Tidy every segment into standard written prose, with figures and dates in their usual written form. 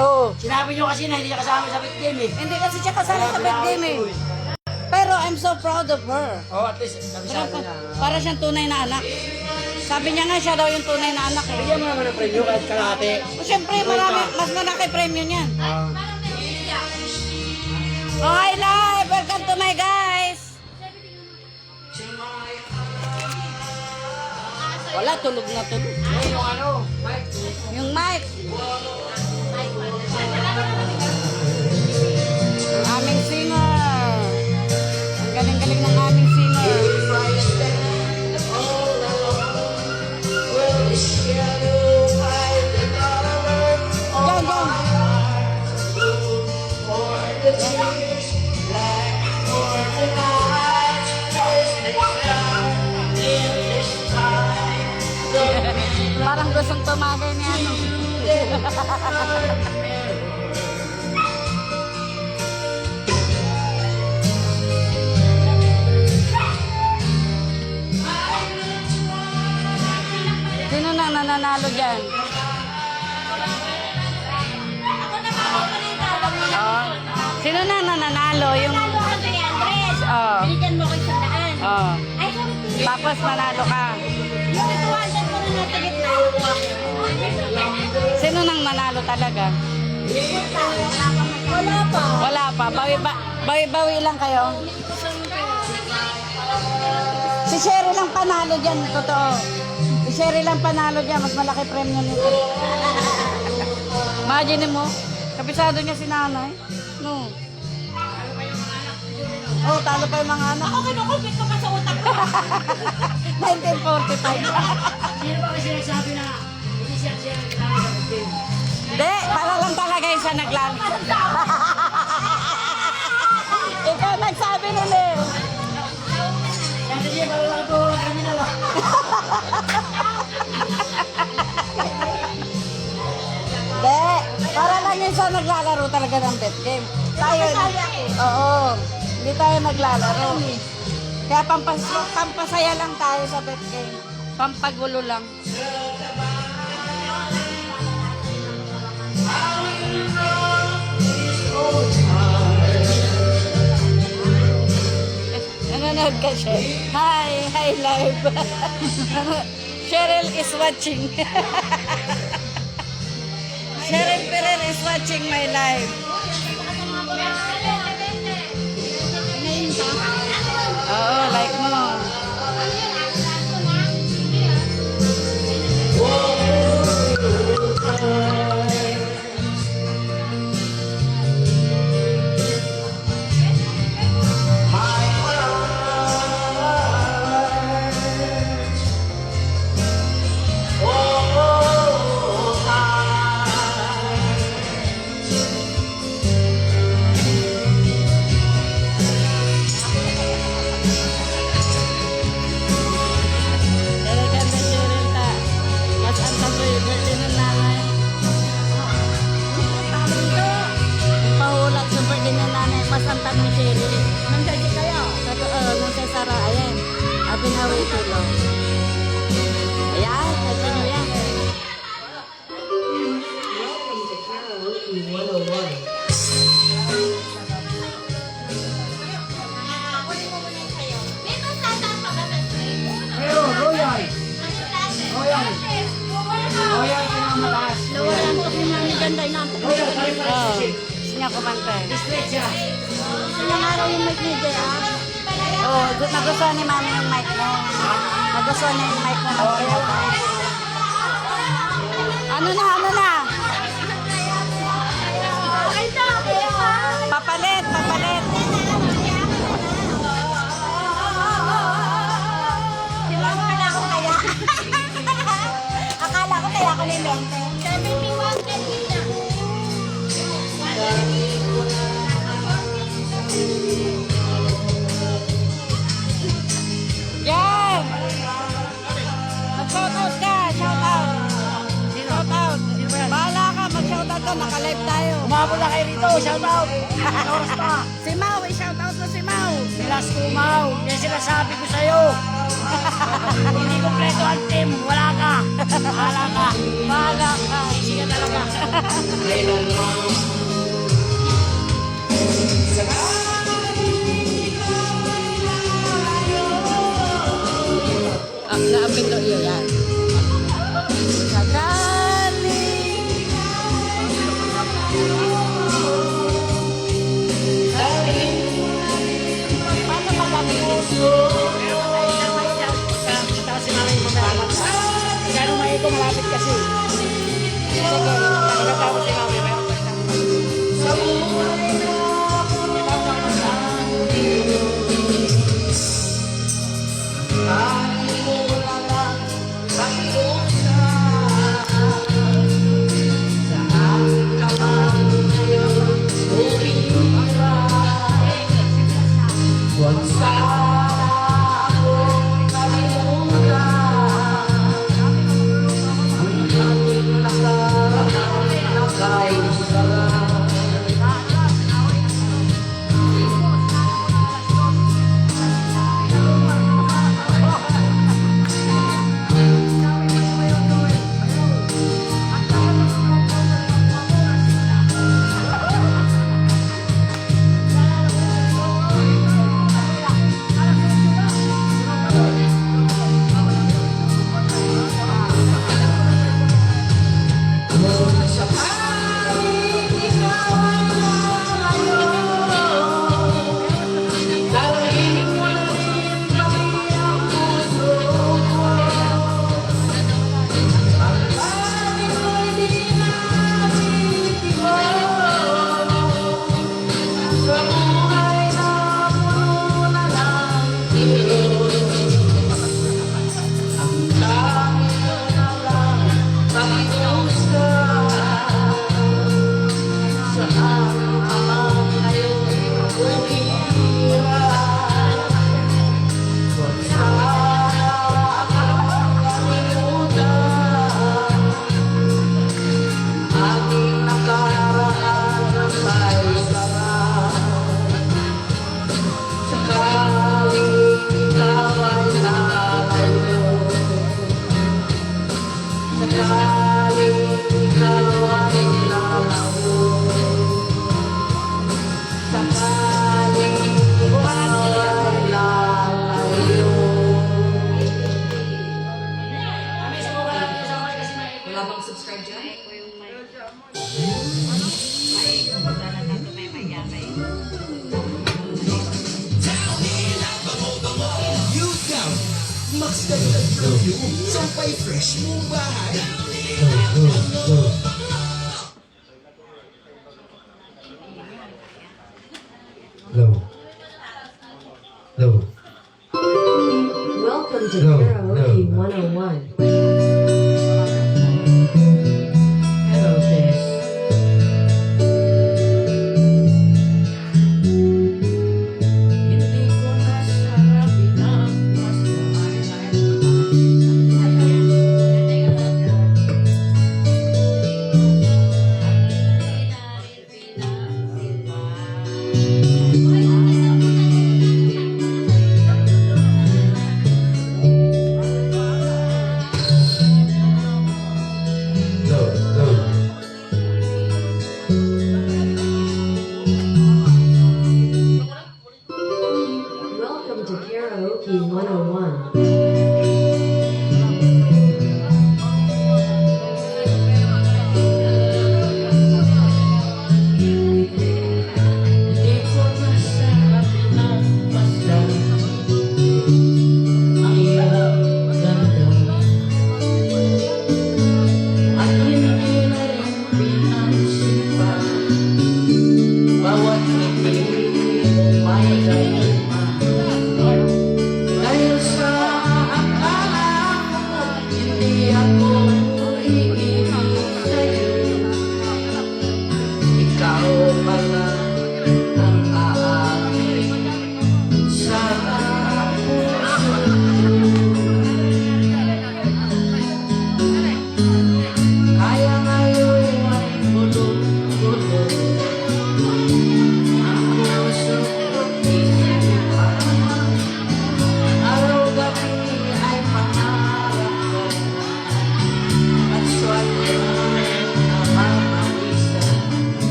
Oo. Sinabi nyo kasi na hindi siya kasama sa bet game eh. Hindi kasi siya kasali sa bet game eh. Pero I'm so proud of her. Oh, at least, sabi niya. Para siyang tunay na anak. Sabi niya nga siya daw yung tunay na anak. Bigyan mo naman ng premyo kahit kalahati. O syempre, marami, mas malaki premium niyan. Oh, hi live! Welcome to my guys! Wala, tulog na tulog. Yung ano, Mike. Yung mic. Ang aming singer. Ang galing-galing ng aming singer. Diyan, diyan. Parang gustong tumagay niya. Ano? Sino nang nananalo dyan? Oh. Sino nang nananalo? Yung... Oh. Binigyan mo ko isang daan. Oh. Ay, sorry. Tapos manalo ka. Yung 200 mo na nasa gitna. Sino nang nanalo talaga? Wala pa. Wala pa. Bawi-bawi lang kayo. Si Sherry lang panalo dyan. Totoo. Si Sherry lang panalo dyan. Mas malaki premium nito. Imagine mo. Kabisado niya si nanay. No. Oh, talo pa yung mga anak. Ako kinukupit ko pa sa utak ko. 1945. Sino ba kasi nagsabi na hindi siya kasama sa bet game? Hindi, para lang talaga yung sa naglan. Ikaw nagsabi nila eh. Kasi siya, para lang ito, kami na lang. Hindi, para lang yung sa naglalaro talaga ng bet game. Tayo, oo, hindi tayo naglalaro. Kaya pampasaya lang tayo sa bet game. Pampagulo lang. Nanonood ka siya. Hi live. Cheryl is watching. Cheryl Perel is watching my live. Oo, like mo. Masantan ni Sherry. Nandiyan siya kayo. Nung sa Sara, ayan. Abinawi tulo. Ayan, kasi nyo yan. Pero, Royal. Royal. Royal, pinamataas. Nawalan ko si Mami Ganda na. Royal, pare pa Oo. rin Gusto niya kumanta. Straight siya. Ilang araw yung mic ni Jay, ah? Oo, nagustuhan ni Mami yung mic mo. Nagustuhan niya yung mic mo. Ano na, ano na? Ay, sabi, ah. Papalit, papalit. Akala ko kaya. Akala ko kaya ako ni Mente. 71 kanina. Yan! Mag-shoutout ka, shoutout. Shoutout. Bahala ka, mag-shoutout ka, naka-live tayo. Umabot na kayo rito, shout out. Oras pa. Si Mau, i-shoutout mo si Mau. Sila Stumaw. Yan sila sabi ko sa'yo. Hindi kompleto ang team. Wala ka. Bahala ka. Bahala ka. Easy ka talaga. Naapit to iyo yan. Sakaling paano magabilis? Pero patay na may dyan. Punta kasi namin yung mamaya. Gano'ng may ito malapit kasi. Sige. Pagkatapos si mami, meron pa isang. Wala bang subscribe dyan? Max Dagdag Perfume, sampay fresh mong bahay. Low. Low. Welcome to No, Karaoke no. 101. Hello, sis. Hindi ko nasabi na mas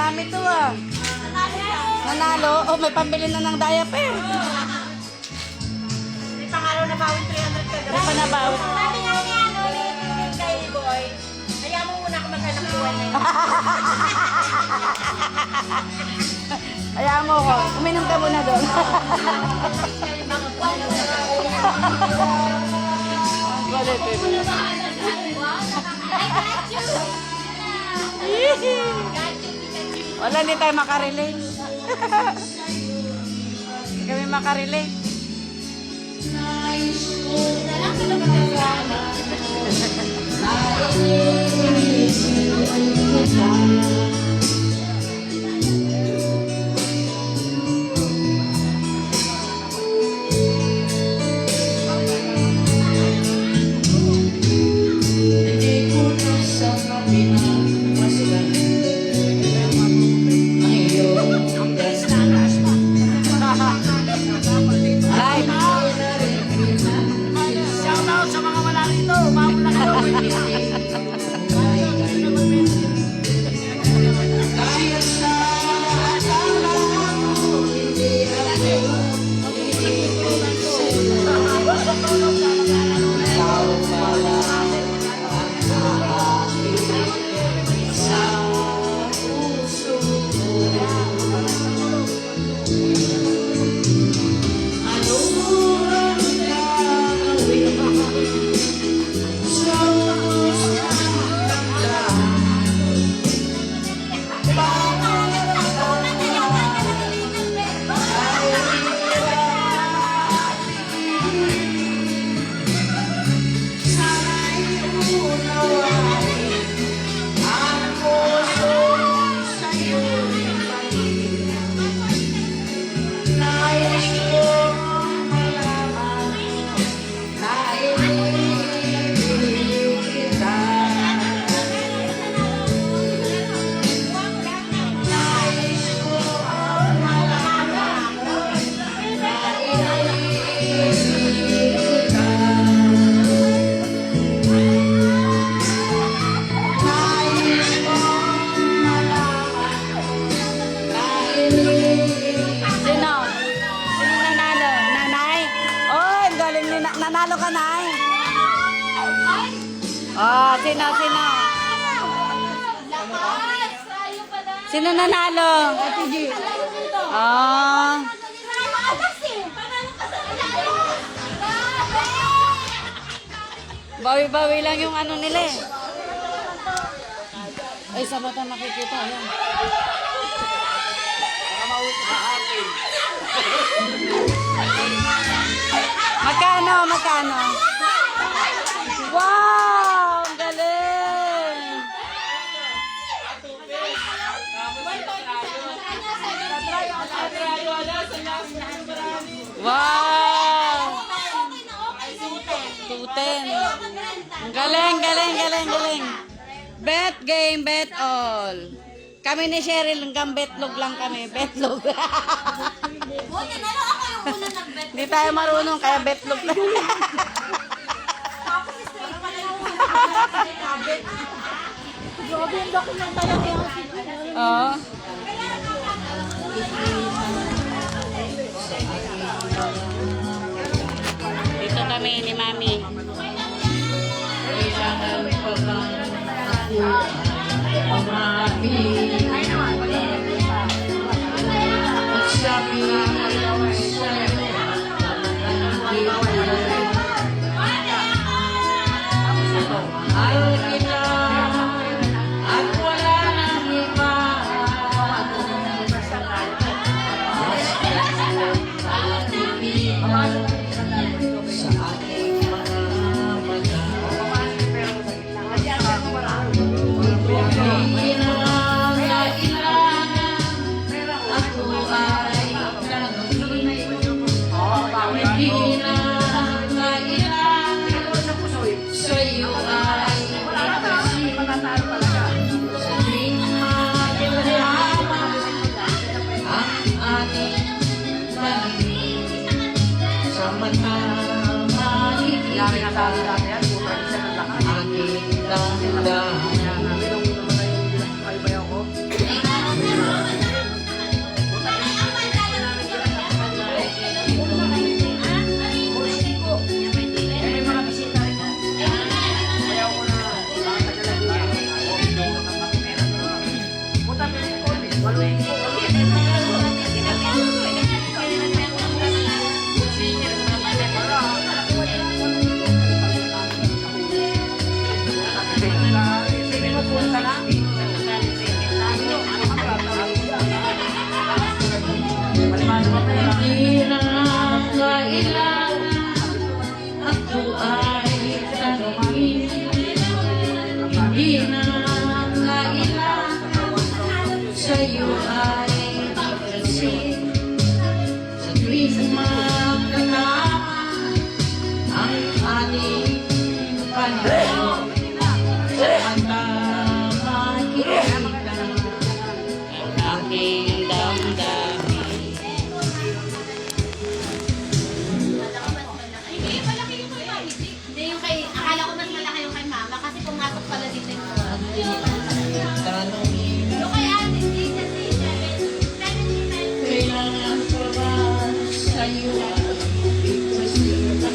Marami to ah. Nanalo? Oh, may pambili na ng diaper. May pangaraw na bawin 300 ka. May panabaw. Sabi nga ni ano, ni kay Boy, kaya mo muna ako maghanap buwan na yun. Hayaan mo ko. Uminom ka muna doon. Ang kulit eh. Wala, hindi tayo makarelate. Hindi kami makarelate. Hindi ko na sana pinapaslan ang iyong Live. Shout out sa mga wala rito. Mamula ka daw. Dahil sa akala mo, hindi ako ibig sa'yo. Ikaw pala ang aking sa puso ko. Ano ang gagawin sa puso Sino? Sino nanalo? Nanay? Oh, ang galing ni nanalo ka, Nay. Oh, sino? Sino nanalo? Ate G. Oh. Bawi-bawi lang yung ano nila eh. Ay, sa mata makikita. Ayan. Magkano? Wow! Ang galing! Wow! 210. Ang galing. Bet game, bet all. Kami ni Cheryl hanggang betlog lang kami. Betlog. Hindi tayo marunong, kaya betlog lang. Oo. Dito kami ni Mami. kailangan pa bang ako pamami? At sabi sa'yo, mahal kita at wala nang iba. Sa aking mga mata, hindi na lang kailangan ako ay tanongin. Hindi na kailangan sa'yo ay ipasin. Sa tuwing magkalaman ang ating panahon at makikita ang aking damdamin. Hindi, malaki yung kay Mami. Hindi, yung kay, akala ko mas malaki yung kay Mama kasi pumasok pala dito yung yung kay Ate C, kasi 79. Kailangan ko ba sa'yo ay ipasin?